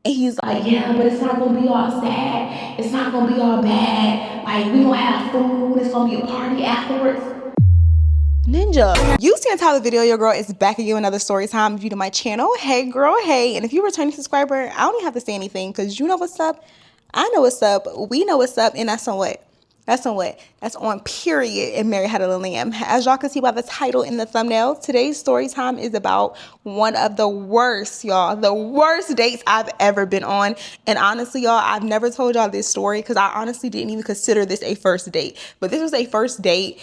And he's like, yeah, but it's not gonna be all sad. It's not gonna be all bad. Like, we gonna have food. It's gonna be a party afterwards. Ninja, you see the title of the video. Your girl is back again with another story time. If you to my channel, hey girl, hey. And if you're a returning subscriber, I don't even have to say anything because you know what's up. I know what's up. We know what's up. And that's on what? That's on what? That's on period and Mary Had a Little Lamb. As y'all can see by the title in the thumbnail, today's story time is about one of the worst, y'all, the worst dates I've ever been on. And honestly, y'all, I've never told y'all this story because I honestly didn't even consider this a first date. But this was a first date.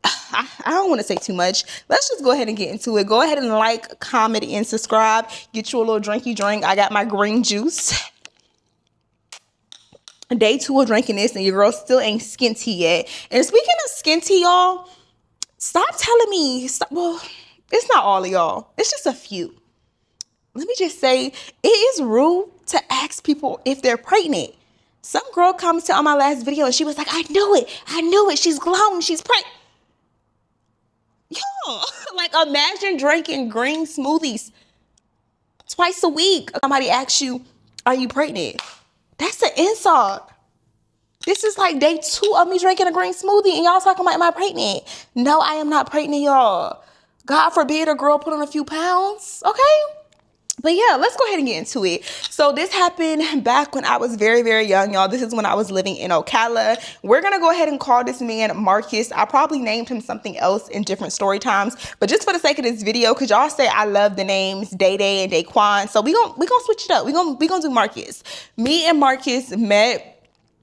I don't want to say too much. Let's just go ahead and get into it. Go ahead and like, comment, and subscribe. Get you a little drinky drink. I got my green juice. Day 2 of drinking this, and your girl still ain't skin tea yet. And speaking of skin tea, y'all, stop telling me. Well, it's not all of y'all. It's just a few. Let me just say, it is rude to ask people if they're pregnant. Some girl commented on my last video, and she was like, I knew it. I knew it. She's glowing. She's pregnant. Yo, like imagine drinking green smoothies twice a week. Somebody asks you, are you pregnant? That's an insult. This is like day 2 of me drinking a green smoothie and y'all talking about, am I pregnant? No, I am not pregnant, y'all. God forbid a girl put on a few pounds, okay? But yeah, let's go ahead and get into it. So this happened back when I was very, very young, y'all. This is when I was living in Ocala. We're going to go ahead and call this man Marcus. I probably named him something else in different story times. But just for the sake of this video, because y'all say I love the names Day Day and Daquan. So we gonna switch it up. We gonna do Marcus. Me and Marcus met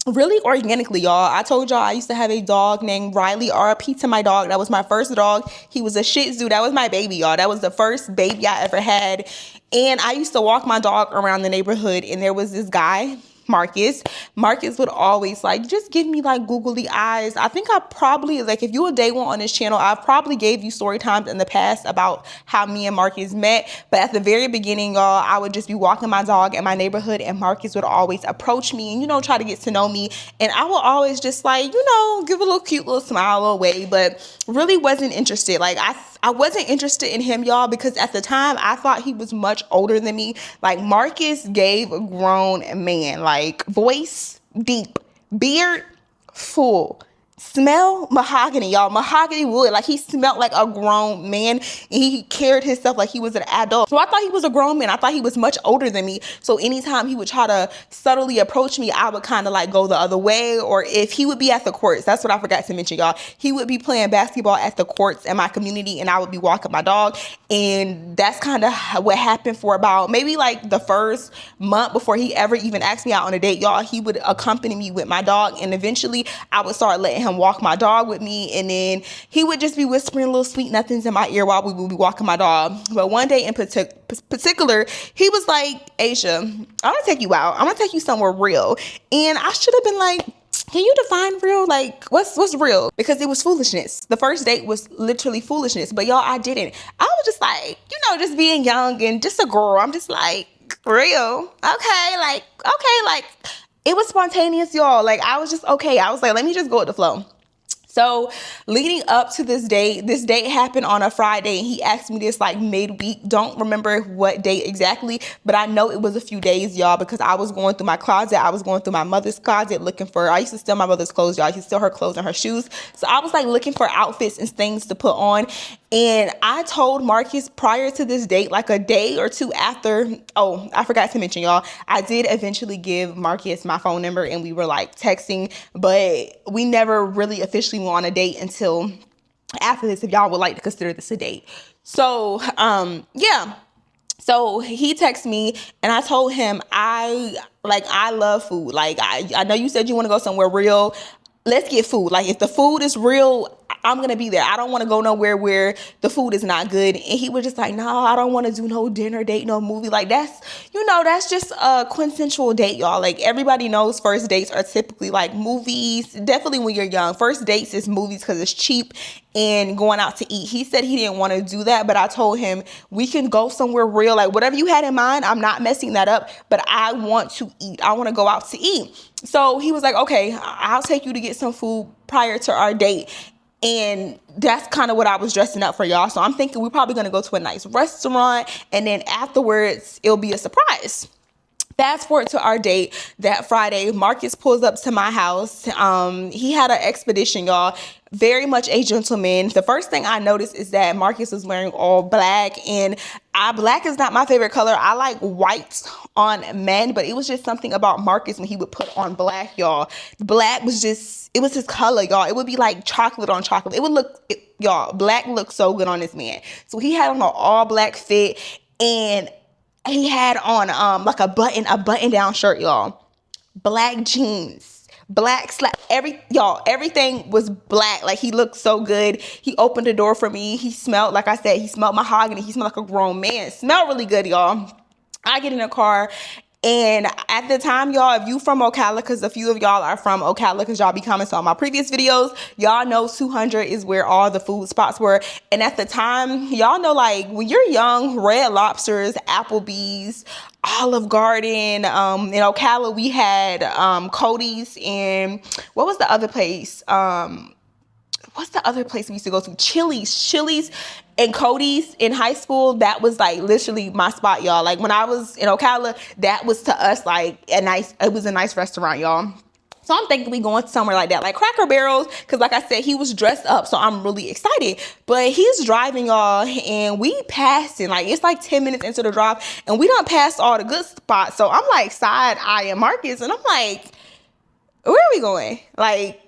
really organically, y'all. I told y'all I used to have a dog named Riley. RIP to my dog. That was my first dog. He was a Shih Tzu. That was my baby, y'all. That was the first baby I ever had. And I used to walk my dog around the neighborhood, and there was this guy, Marcus. Marcus would always like just give me like googly eyes. I think I probably, like, if you a day one on this channel, I probably gave you story times in the past about how me and Marcus met. But at the very beginning, y'all, I would just be walking my dog in my neighborhood, and Marcus would always approach me and, you know, try to get to know me. And I would always just like, you know, give a little cute little smile away, but really wasn't interested. Like I wasn't interested in him, y'all, because at the time I thought he was much older than me. Like Marcus gave a grown man, like voice deep, beard full, smell mahogany, y'all, mahogany wood. Like he smelled like a grown man, and he carried himself like he was an adult. So I thought he was a grown man. I thought he was much older than me. So anytime he would try to subtly approach me, I would kind of like go the other way. Or if he would be at the courts, that's what I forgot to mention, y'all. He would be playing basketball at the courts in my community, and I would be walking my dog. And that's kind of what happened for about maybe like the first month before he ever even asked me out on a date, y'all. He would accompany me with my dog, and eventually I would start letting him walk my dog with me, and then he would just be whispering little sweet nothings in my ear while we would be walking my dog. But one day in particular, he was like, Asia, I'm gonna take you out. I'm gonna take you somewhere real. And I should have been like, can you define real? Like, what's real? Because it was foolishness. The first date was literally foolishness. But y'all, I didn't. I was just like, you know, just being young and just a girl. I'm just like, real? Okay, like, it was spontaneous, y'all. Like, I was just, okay. I was like, let me just go with the flow. So leading up to this date happened on a Friday, and he asked me this like midweek. Don't remember what date exactly, but I know it was a few days, y'all, because I was going through my closet. I was going through my mother's closet looking for, I used to steal my mother's clothes, y'all. I used to steal her clothes and her shoes. So I was like looking for outfits and things to put on. And I told Marcus prior to this date, like a day or two after, oh, I forgot to mention, y'all, I did eventually give Marcus my phone number, and we were like texting, but we never really officially went on a date until after this, if y'all would like to consider this a date. So, yeah. So he texted me, and I told him, I love food. Like, I know you said you want to go somewhere real. Let's get food. Like, if the food is real, I'm going to be there. I don't want to go nowhere where the food is not good. And he was just like, no, I don't want to do no dinner date, no movie. Like, that's, you know, that's just a quintessential date, y'all. Like, everybody knows first dates are typically like movies. Definitely when you're young. First dates is movies because it's cheap and going out to eat. He said he didn't want to do that, but I told him we can go somewhere real. Like, whatever you had in mind, I'm not messing that up, but I want to eat. I want to go out to eat. So he was like, okay, I'll take you to get some food prior to our date. And that's kind of what I was dressing up for, y'all. So I'm thinking we're probably going to go to a nice restaurant, and then afterwards it'll be a surprise. Fast forward to our date that Friday. Marcus pulls up to my house. He had an expedition, y'all. Very much a gentleman. The first thing I noticed is that Marcus was wearing all black, and black is not my favorite color. I like white on men, but it was just something about Marcus when he would put on black, y'all. Black was just, it was his color, y'all. It would be like chocolate on chocolate. It would look, y'all, black looked so good on this man. So he had on an all black fit, and he had on like a button down shirt, y'all. Black jeans, black slap, everything was black. Like, he looked so good. He opened the door for me. He smelled, like I said, he smelled mahogany. He smelled like a grown man. Smelled really good, y'all. I get in the car, and at the time, y'all, if you from Ocala, because a few of y'all are from Ocala, because y'all be commenting on my previous videos, y'all know 200 is where all the food spots were. And at the time, y'all know, like, when you're young, Red Lobsters, Applebee's, Olive Garden, in Ocala, we had Cody's, and what was the other place? What's the other place we used to go to? Chili's and Cody's in high school. That was like literally my spot, y'all. Like, when I was in Ocala, that was to us like it was a nice restaurant, y'all. So I'm thinking we going somewhere like that, like Cracker Barrels, because like I said, he was dressed up, so I'm really excited. But he's driving, y'all, and we passing, like, it's like 10 minutes into the drive, and we done passed all the good spots. So I'm like side-eyeing Marcus, and I'm like, where are we going? Like,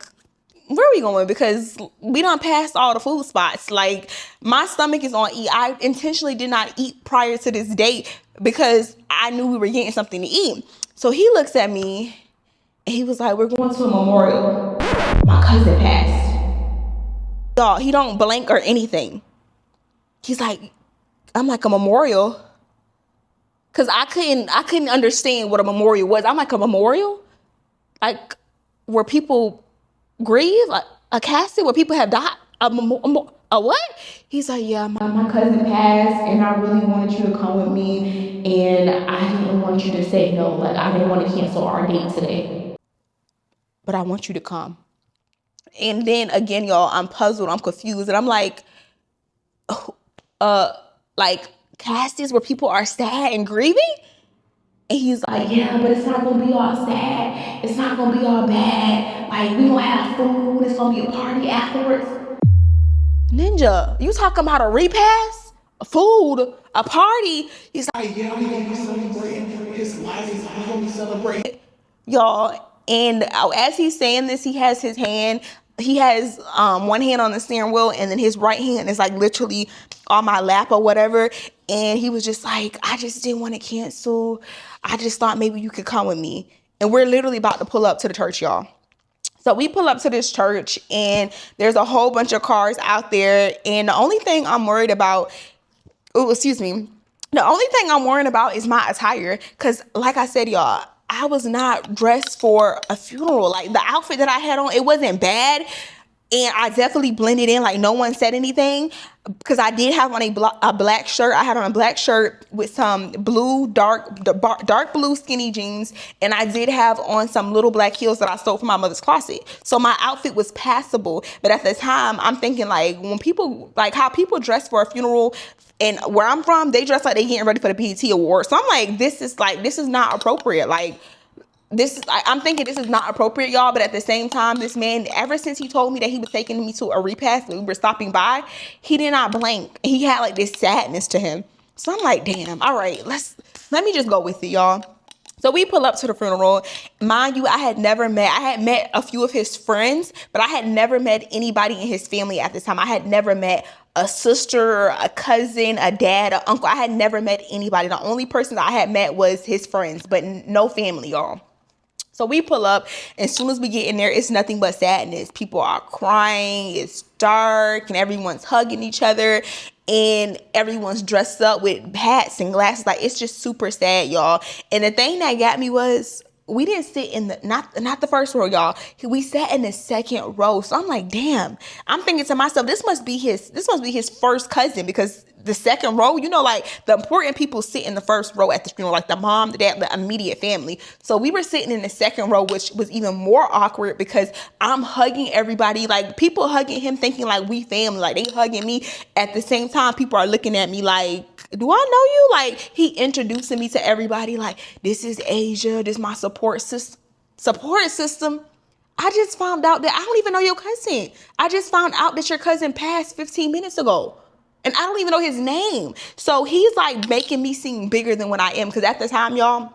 where are we going? Because we done passed all the food spots. Like, my stomach is on E. I intentionally did not eat prior to this date because I knew we were getting something to eat. So he looks at me and he was like, we're going to a memorial. My cousin passed. Y'all, he don't blank or anything. He's like, I'm like, a memorial? Because I couldn't understand what a memorial was. I'm like, a memorial? Like, where people grieve, a casket where people have died, a what? He's like, yeah, my cousin passed, and I really wanted you to come with me, and I didn't want you to say no. Like, I didn't want to cancel our date today, but I want you to come. And then again, y'all, I'm puzzled, I'm confused, and I'm like, like caskets where people are sad and grieving? And he's like, yeah, but it's not gonna be all sad. It's not gonna be all bad. Like, we gonna have food. It's gonna be a party afterwards. Ninja, you talking about a repast? A food? A party? He's like, yeah, we gonna be celebrating his life. We gonna be celebrating. Y'all, and as he's saying this, he has his hand. He has one hand on the steering wheel, and then his right hand is like literally on my lap or whatever. And he was just like, I just didn't want to cancel. I just thought maybe you could come with me. And we're literally about to pull up to the church, y'all. So we pull up to this church, and there's a whole bunch of cars out there. And the only thing I'm worried about, the only thing I'm worried about is my attire. Because like I said, y'all, I was not dressed for a funeral. Like, the outfit that I had on, it wasn't bad. And I definitely blended in, like no one said anything, because I did have on a black shirt. I had on a black shirt with some dark blue skinny jeans, and I did have on some little black heels that I stole from my mother's closet. So my outfit was passable. But at the time, I'm thinking, like, when people, like how people dress for a funeral, and where I'm from, they dress like they getting ready for the BET Award. So I'm like, this is not appropriate. Like, I'm thinking this is not appropriate, y'all. But at the same time, this man, ever since he told me that he was taking me to a repast, we were stopping by, he did not blink. He had like this sadness to him. So I'm like, damn, all right, let me just go with it, y'all. So we pull up to the funeral. Mind you, I had met a few of his friends, but I had never met anybody in his family at this time. I had never met a sister, a cousin, a dad, an uncle. I had never met anybody. The only person that I had met was his friends, but no family, y'all. So we pull up, and as soon as we get in there, it's nothing but sadness. People are crying, it's dark, and everyone's hugging each other, and everyone's dressed up with hats and glasses. Like, it's just super sad, y'all. And the thing that got me was, we didn't sit in the, not the first row, y'all. We sat in the second row. So I'm like, damn. I'm thinking to myself, this must be his first cousin, because the second row, you know, like, the important people sit in the first row at the funeral, like the mom, the dad, the immediate family. So we were sitting in the second row, which was even more awkward, because I'm hugging everybody, like, people hugging him thinking like we family, like they hugging me. At the same time, people are looking at me like do I know you? Like, he introducing me to everybody. Like, this is Asia. This is my support system. Support system. I just found out that I don't even know your cousin. I just found out that your cousin passed 15 minutes ago. And I don't even know his name. So he's like making me seem bigger than what I am. Because at the time, y'all,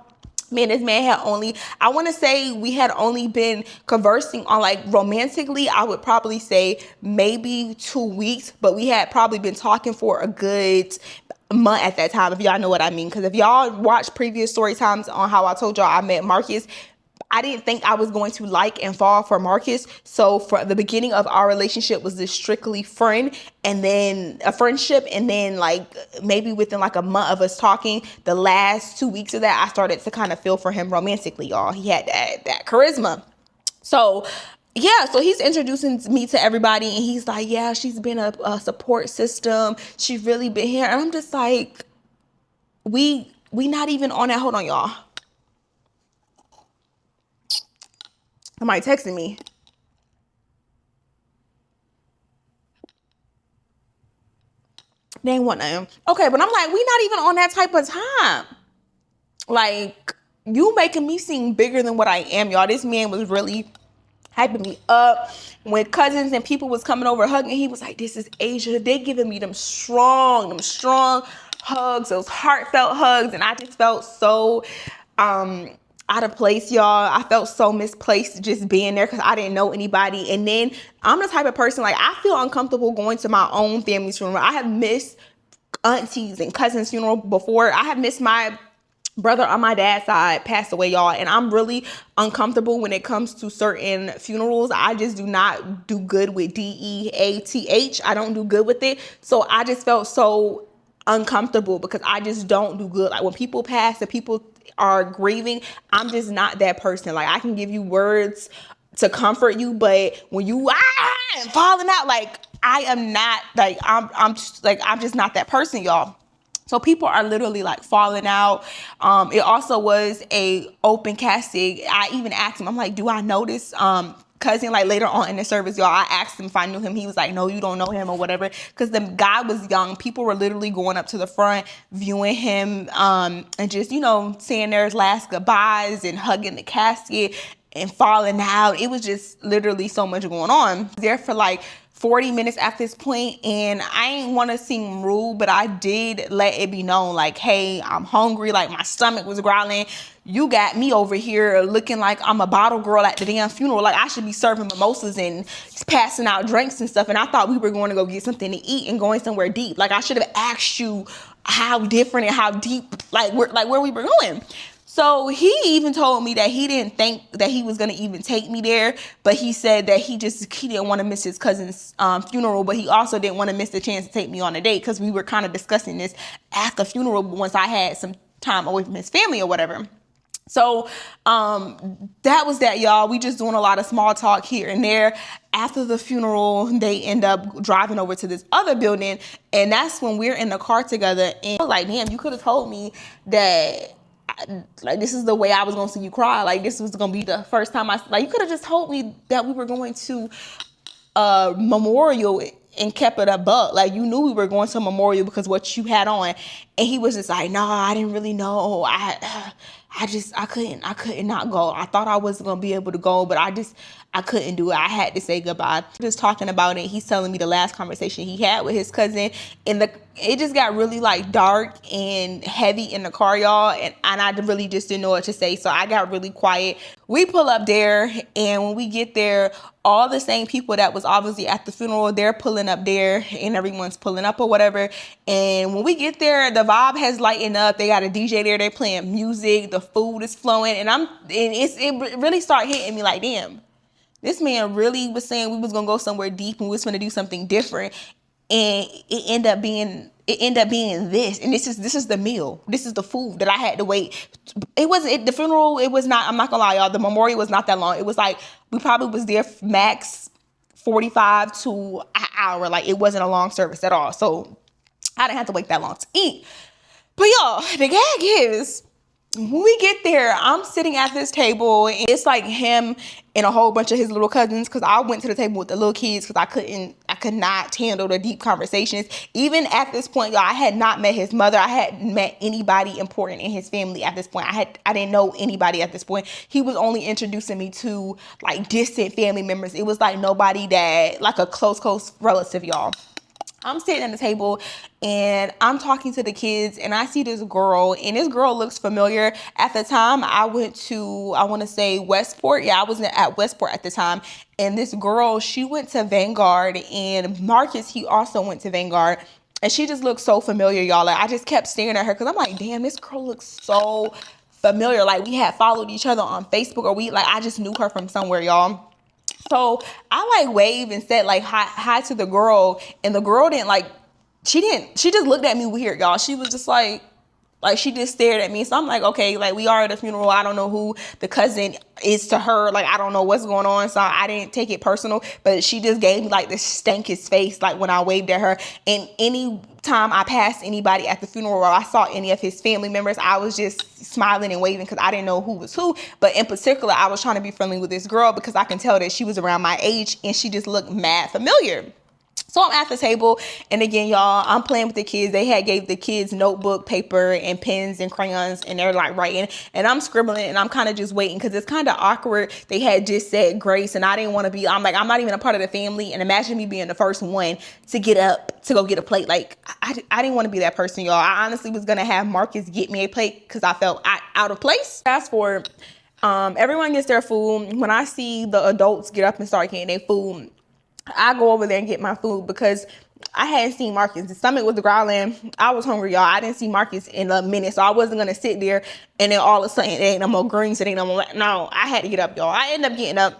me and this man had only, I want to say we had only been conversing on like romantically, I would probably say maybe 2 weeks, but we had probably been talking for a good month at that time, if y'all know what I mean. Because if y'all watch previous story times on how I told y'all I met Marcus, I didn't think I was going to like and fall for Marcus. So for the beginning of our relationship was this strictly friend and then a friendship. And then like maybe within like a month of us talking, the last 2 weeks of that, I started to kind of feel for him romantically, y'all. He had that charisma. So yeah, so he's introducing me to everybody and he's like, yeah, she's been a support system. She's really been here. And I'm just like, we not even on that. Hold on, y'all. Somebody texting me. They ain't want nothing. Okay, but I'm like, we not even on that type of time. Like, you making me seem bigger than what I am, y'all. This man was really hyping me up. When cousins and people was coming over hugging, he was like, this is Asia. They giving me them strong hugs, those heartfelt hugs. And I just felt so out of place, y'all. I felt so misplaced just being there because I didn't know anybody. And then I'm the type of person, like, I feel uncomfortable going to my own family's funeral. I have missed aunties and cousins' funeral before. I have missed my brother on my dad's side passed away, y'all, and I'm really uncomfortable when it comes to certain funerals. I just do not do good with DEATH. I don't do good with it. So I just felt so uncomfortable because I just don't do good. Like when people pass and people are grieving, I'm just not that person. Like I can give you words to comfort you, but when you and falling out, like I am not like I'm just not that person, y'all. So people are literally like falling out. It also was a open casket. I even asked him, I'm like, do I know this cousin? Like later on in the service, y'all, I asked him if I knew him. He was like, no, you don't know him or whatever. Because the guy was young. People were literally going up to the front, viewing him and just, saying their last goodbyes and hugging the casket and falling out. It was just literally so much going on. There for like 40 minutes at this point, and I ain't want to seem rude, but I did let it be known, like, hey, I'm hungry, like my stomach was growling. You got me over here looking like I'm a bottle girl at the damn funeral, like I should be serving mimosas and passing out drinks and stuff, and I thought we were going to go get something to eat and going somewhere deep. Like I should have asked you how different and how deep, like where we were going. So he even told me that he didn't think that he was going to even take me there. But he said that he didn't want to miss his cousin's funeral. But he also didn't want to miss the chance to take me on a date because we were kind of discussing this at the funeral once I had some time away from his family or whatever. So that was that, y'all. We just doing a lot of small talk here and there. After the funeral, they end up driving over to this other building. And that's when we're in the car together. And I was like, damn, you could have told me that like this is the way I was gonna see you cry. Like this was gonna be the first time you could have just told me that we were going to memorial and kept it a buck. Like you knew we were going to a memorial because what you had on. And he was just like, no, I didn't really know. I couldn't not go. I thought I was gonna be able to go, but I couldn't do it. I had to say goodbye. Just talking about it, he's telling me the last conversation he had with his cousin, and it just got really like dark and heavy in the car, y'all, and I really just didn't know what to say, so I got really quiet. We pull up there, and when we get there, all the same people that was obviously at the funeral, they're pulling up there, and everyone's pulling up or whatever. And when we get there, the vibe has lightened up. They got a DJ there. They're playing music. The food is flowing, and it really started hitting me like, damn. This man really was saying we was gonna go somewhere deep and we was gonna do something different, and it ended up being this. And this is the meal. This is the food that I had to wait. The funeral. It was not. I'm not gonna lie, y'all. The memorial was not that long. It was like we probably was there max 45 to an hour. Like it wasn't a long service at all. So I didn't have to wait that long to eat. But y'all, the gag is When we get there, I'm sitting at this table and it's like him and a whole bunch of his little cousins, because I went to the table with the little kids because I could not handle the deep conversations. Even at this point, y'all, I had not met his mother. I hadn't met anybody important in his family at this point. I didn't know anybody at this point. He was only introducing me to like distant family members. It was like nobody that, like a close relative, y'all. I'm sitting at the table and I'm talking to the kids and I see this girl, and this girl looks familiar. At the time, I went to, I want to say Westport. Yeah, I was at Westport at the time. And this girl, she went to Vanguard, and Marcus, he also went to Vanguard. And she just looked so familiar, y'all. Like, I just kept staring at her because I'm like, damn, this girl looks so familiar. Like, we had followed each other on Facebook, or I just knew her from somewhere, y'all. So I like waved and said like hi to the girl, and the girl she just looked at me weird, y'all. She was just like she just stared at me. So I'm like, okay, like we are at a funeral. I don't know who the cousin is to her. Like, I don't know what's going on. So I didn't take it personal, but she just gave me like this stankiest face, like when I waved at her. And any time I passed anybody at the funeral or I saw any of his family members, I was just smiling and waving because I didn't know who was who. But in particular, I was trying to be friendly with this girl because I can tell that she was around my age and she just looked mad familiar. So I'm at the table, and again, y'all, I'm playing with the kids. They had gave the kids notebook, paper, and pens and crayons, and they're like writing, and I'm scribbling, and I'm kind of just waiting because it's kind of awkward. They had just said grace, and I didn't want to be. I'm like, I'm not even a part of the family, and imagine me being the first one to get up to go get a plate. Like, I didn't want to be that person, y'all. I honestly was gonna have Marcus get me a plate because I felt out of place. Fast forward, everyone gets their food. When I see the adults get up and start getting their food, I go over there and get my food because I hadn't seen Marcus. The stomach was growling. I was hungry, y'all. I didn't see Marcus in a minute, so I wasn't going to sit there and then all of a sudden it ain't no more greens. It ain't no more. No, I had to get up, y'all. I ended up getting up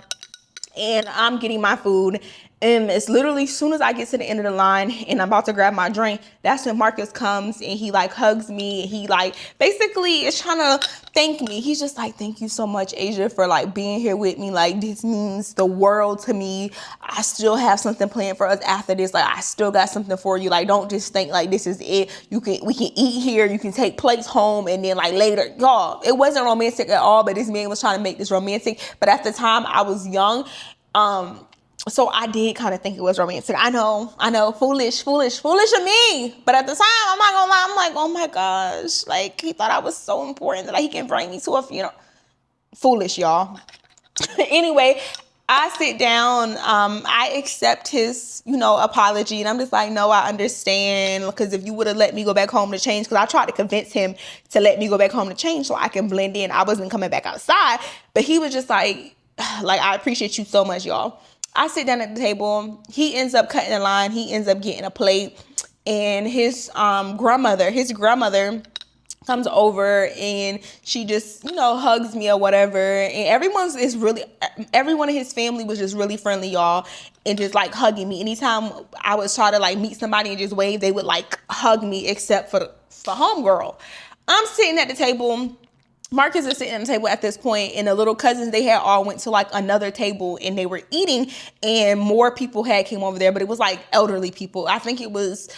and I'm getting my food. And it's literally as soon as I get to the end of the line and I'm about to grab my drink, that's when Marcus comes and he like hugs me. He like basically is trying to thank me. He's just like, thank you so much, Asia, for like being here with me. Like, this means the world to me. I still have something planned for us after this. Like, I still got something for you. Like, don't just think like this is it. We can eat here. You can take plates home, and then like later, y'all, it wasn't romantic at all, but this man was trying to make this romantic. But at the time I was young. So I did kind of think it was romantic. I know, foolish of me. But at the time, I'm not gonna lie, I'm like, oh my gosh, like he thought I was so important that like, he can bring me to a funeral. Foolish, y'all. Anyway, I sit down, I accept his, apology, and I'm just like, no, I understand, because if you would have let me go back home to change, because I tried to convince him to let me go back home to change so I can blend in. I wasn't coming back outside, but he was just like, I appreciate you so much, y'all. I sit down at the table. He ends up cutting the line. He ends up getting a plate. And his grandmother comes over and she just, hugs me or whatever. And everyone in his family was just really friendly, y'all. And just like hugging me. Anytime I would try to like meet somebody and just wave, they would like hug me, except for homegirl. I'm sitting at the table. Marcus is sitting at the table at this point, and the little cousins, they had all went to like another table and they were eating, and more people had came over there, but it was like elderly people. I think it was,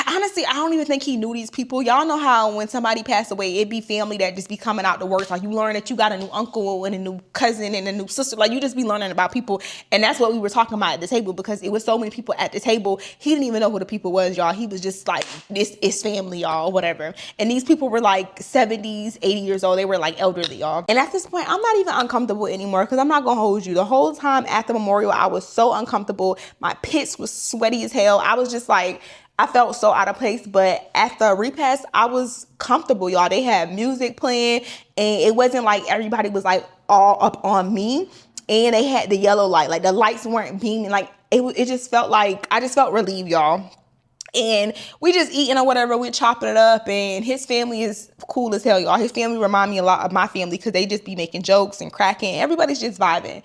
honestly, I don't even think he knew these people. Y'all know how when somebody passed away, it be family that just be coming out to work. Like, you learn that you got a new uncle and a new cousin and a new sister. Like, you just be learning about people. And that's what we were talking about at the table, because it was so many people at the table. He didn't even know who the people was, y'all. He was just like, this is family, y'all, whatever. And these people were like 70s, 80 years old. They were like elderly, y'all. And at this point, I'm not even uncomfortable anymore, because I'm not going to hold you. The whole time at the memorial, I was so uncomfortable. My pits was sweaty as hell. I was just like, I felt so out of place. But at the repast, I was comfortable, y'all. They had music playing, and it wasn't like everybody was like all up on me. And they had the yellow light, like the lights weren't beaming. Like it just felt like, I just felt relieved, y'all. And we just eating or whatever, we're chopping it up, and his family is cool as hell, y'all. His family remind me a lot of my family, because they just be making jokes and cracking. Everybody's just vibing.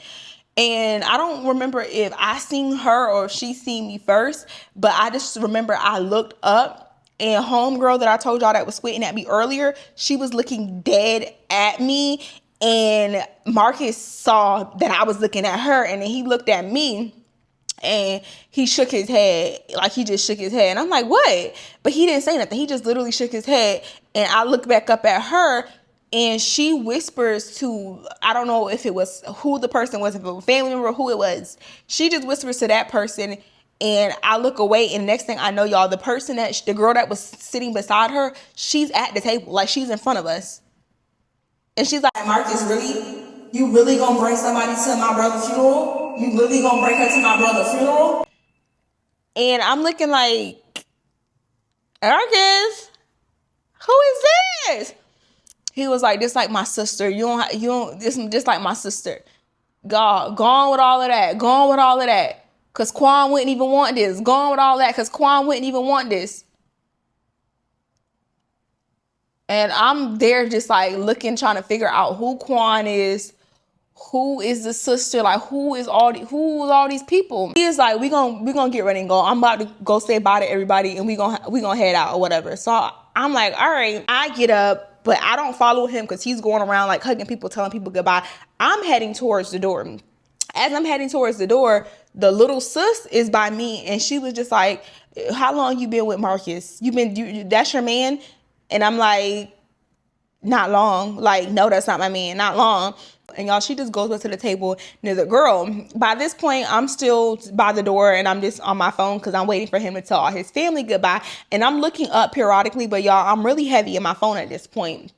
And I don't remember if I seen her or if she seen me first, but I just remember I looked up, and homegirl that I told y'all that was squinting at me earlier, she was looking dead at me. And Marcus saw that I was looking at her, and then he looked at me. And he shook his head, like he just shook his head. And I'm like, what? But he didn't say nothing. He just literally shook his head. And I looked back up at her, And she whispers to, I don't know if it was who the person was, if it was a family member, who it was. She just whispers to that person, and I look away, and next thing I know, y'all, the girl that was sitting beside her, she's at the table, like she's in front of us. And she's like, Marcus, really? You really gonna bring somebody to my brother's funeral? You really gonna bring her to my brother's funeral? And I'm looking like, Marcus, who is this? He was like, this like my sister. This just like my sister. God, gone with all of that. Gone with all of that. Cause Quan wouldn't even want this. Gone with all that. Cause Quan wouldn't even want this. And I'm there just like looking, trying to figure out who Quan is, who is the sister, like who is all these people. He is like, we gonna get ready and go. I'm about to go say bye to everybody, and we gonna head out or whatever. So I'm like, all right. I get up, but I don't follow him because he's going around like hugging people, telling people goodbye. I'm heading towards the door. As I'm heading towards the door, the little sis is by me, and she was just like, how long you been with Marcus? That's your man? And I'm like, not long. Like, no, that's not my man. Not long. And y'all, she just goes up to the table near the girl. By this point, I'm still by the door, and I'm just on my phone because I'm waiting for him to tell all his family goodbye. And I'm looking up periodically, but y'all, I'm really heavy in my phone at this point.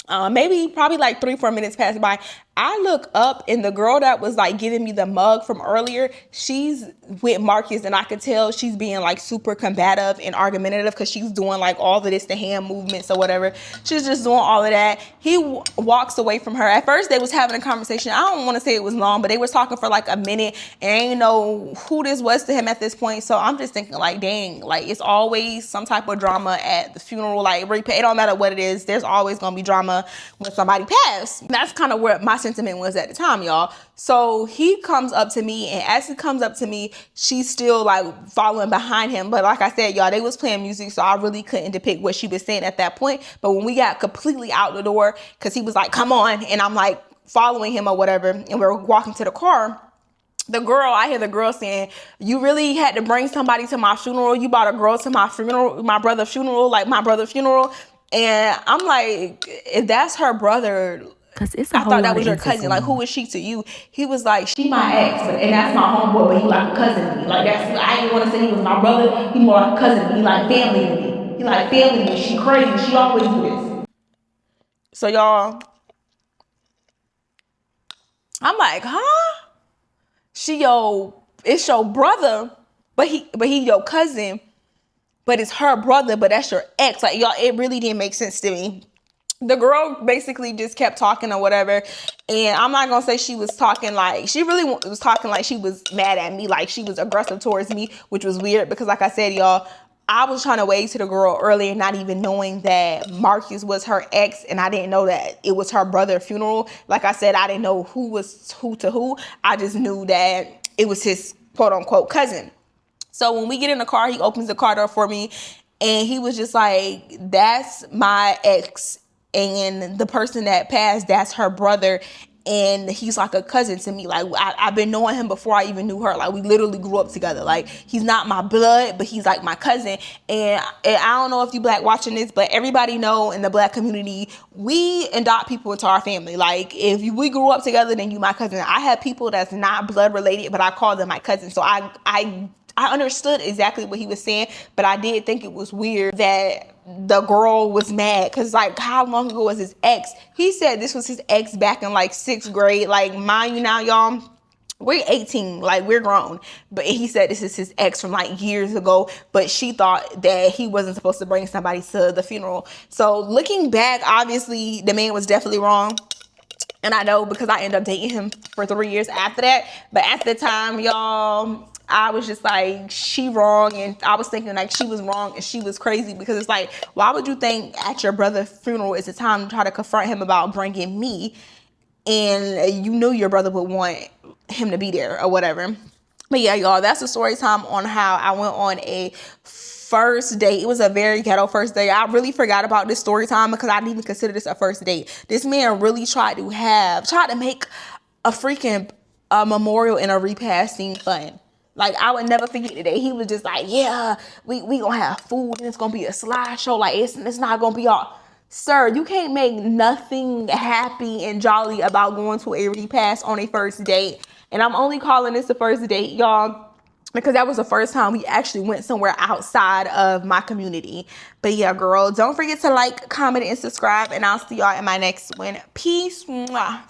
Probably like 3-4 minutes pass by. I look up, and the girl that was like giving me the mug from earlier, she's with Marcus, and I could tell she's being like super combative and argumentative because she's doing like all of this, the hand movements or whatever. She's just doing all of that. He walks away from her. At first, they was having a conversation. I don't want to say it was long, but they was talking for like a minute, and I didn't know who this was to him at this point. So I'm just thinking like, dang, like it's always some type of drama at the funeral. Like it don't matter what it is. There's always gonna be drama when somebody passed. That's kind of where my sentiment was at the time, y'all. So he comes up to me, and as he comes up to me, she's still like following behind him. But like I said, y'all, they was playing music, so I really couldn't depict what she was saying at that point. But when we got completely out the door, because he was like, come on, and I'm like following him or whatever, and we're walking to the car, I hear the girl saying, you really had to bring somebody to my funeral? You brought a girl to my funeral, my brother's funeral, like my brother's funeral? And I'm like, if that's her brother, Cause it's I thought that was your cousin. Like, who is she to you? He was like, she my ex, and that's my homeboy, but he like a cousin to me. Like, I didn't want to say he was my brother. He more like a cousin to me. He like family to me. He like family to me. She crazy. She always do this. So y'all, I'm like, huh? It's your brother, but he your cousin, but it's her brother, but that's your ex. Like, y'all, it really didn't make sense to me. The girl basically just kept talking or whatever, and I'm not gonna say she was talking like, she really was talking like she was mad at me, like she was aggressive towards me, which was weird because like I said, y'all, I was trying to wave to the girl earlier, not even knowing that Marcus was her ex, and I didn't know that it was her brother's funeral. Like I said, I didn't know who was who to who. I just knew that it was his quote unquote cousin. So when we get in the car, he opens the car door for me, and he was just like, that's my ex, and the person that passed, that's her brother, and he's like a cousin to me. Like, I've been knowing him before I even knew her. Like, we literally grew up together. Like, he's not my blood, but he's like my cousin. And I don't know if you black watching this, but everybody know in the black community, we adopt people into our family. Like, if we grew up together, then you my cousin. I have people that's not blood related, but I call them my cousin. So I understood exactly what he was saying, but I did think it was weird that the girl was mad because, like, how long ago was his ex? He said this was his ex back in like 6th grade. Like, mind you now, y'all, we're 18, like we're grown, but he said this is his ex from like years ago, but she thought that he wasn't supposed to bring somebody to the funeral. So looking back, obviously the man was definitely wrong. And I know because I ended up dating him for 3 years after that. But at the time, y'all, I was just like, she wrong. And I was thinking like she was wrong and she was crazy, because it's like, why would you think at your brother's funeral is the time to try to confront him about bringing me? And you knew your brother would want him to be there or whatever. But yeah, y'all, that's the story time on how I went on a first date. It was a very ghetto first date. I really forgot about this story time because I didn't even consider this a first date. This man really tried to make a freaking memorial and a repast scene fun. Like, I would never forget the day. He was just like, yeah, we gonna have food and it's gonna be a slideshow. Like, it's not gonna be all. Sir, you can't make nothing happy and jolly about going to a repast on a first date. And I'm only calling this the first date, y'all, because that was the first time we actually went somewhere outside of my community. But yeah, girl, don't forget to like, comment, and subscribe. And I'll see y'all in my next one. Peace. Mwah.